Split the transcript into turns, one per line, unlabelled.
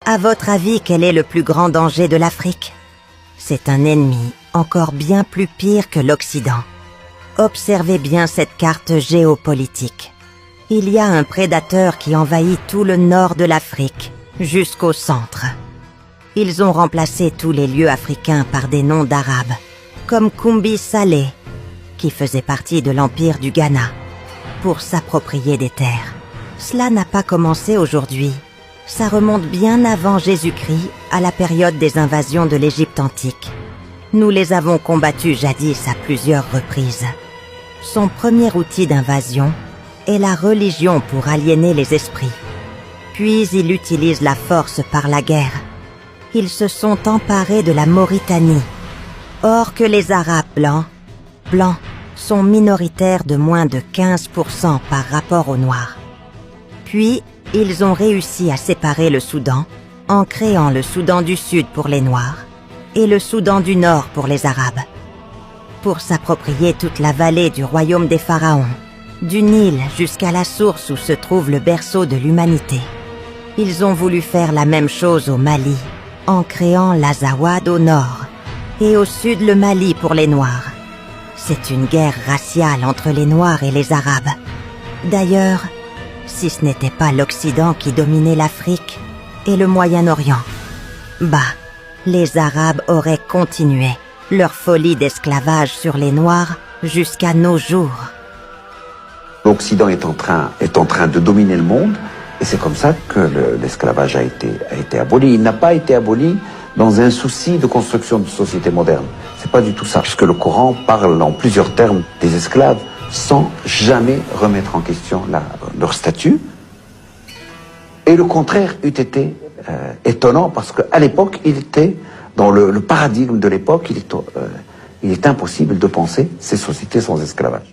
À votre avis, quel est le plus grand danger de l'Afrique? C'est un ennemi encore bien plus pire que l'Occident. Observez bien cette carte géopolitique. Il y a un prédateur qui envahit tout le nord de l'Afrique, jusqu'au centre. Ils ont remplacé tous les lieux africains par des noms d'arabes, comme Kumbi Saleh, qui faisait partie de l'empire du Ghana, pour s'approprier des terres. Cela n'a pas commencé aujourd'hui. Ça remonte bien avant Jésus-Christ, à la période des invasions de l'Égypte antique. Nous les avons combattus jadis à plusieurs reprises. Son premier outil d'invasion est la religion pour aliéner les esprits. Puis il utilise la force par la guerre. Ils se sont emparés de la Mauritanie. Or que les Arabes blancs, sont minoritaires de moins de 15% par rapport aux Noirs. Puis, ils ont réussi à séparer le Soudan en créant le Soudan du Sud pour les Noirs et le Soudan du Nord pour les Arabes. Pour s'approprier toute la vallée du royaume des pharaons, du Nil jusqu'à la source où se trouve le berceau de l'humanité. Ils ont voulu faire la même chose au Mali, en créant l'Azawad au nord, et au sud le Mali pour les Noirs. C'est une guerre raciale entre les Noirs et les Arabes. D'ailleurs, si ce n'était pas l'Occident qui dominait l'Afrique et le Moyen-Orient, les Arabes auraient continué leur folie d'esclavage sur les Noirs jusqu'à nos jours.
L'Occident est en train de dominer le monde, et c'est comme ça que l'esclavage a été aboli. Il n'a pas été aboli dans un souci de construction de société moderne. C'est pas du tout ça, puisque le Coran parle en plusieurs termes des esclaves sans jamais remettre en question leur statut. Et le contraire eût été étonnant, parce qu'à l'époque, il était, dans le paradigme de l'époque, il est impossible de penser ces sociétés sans esclavage.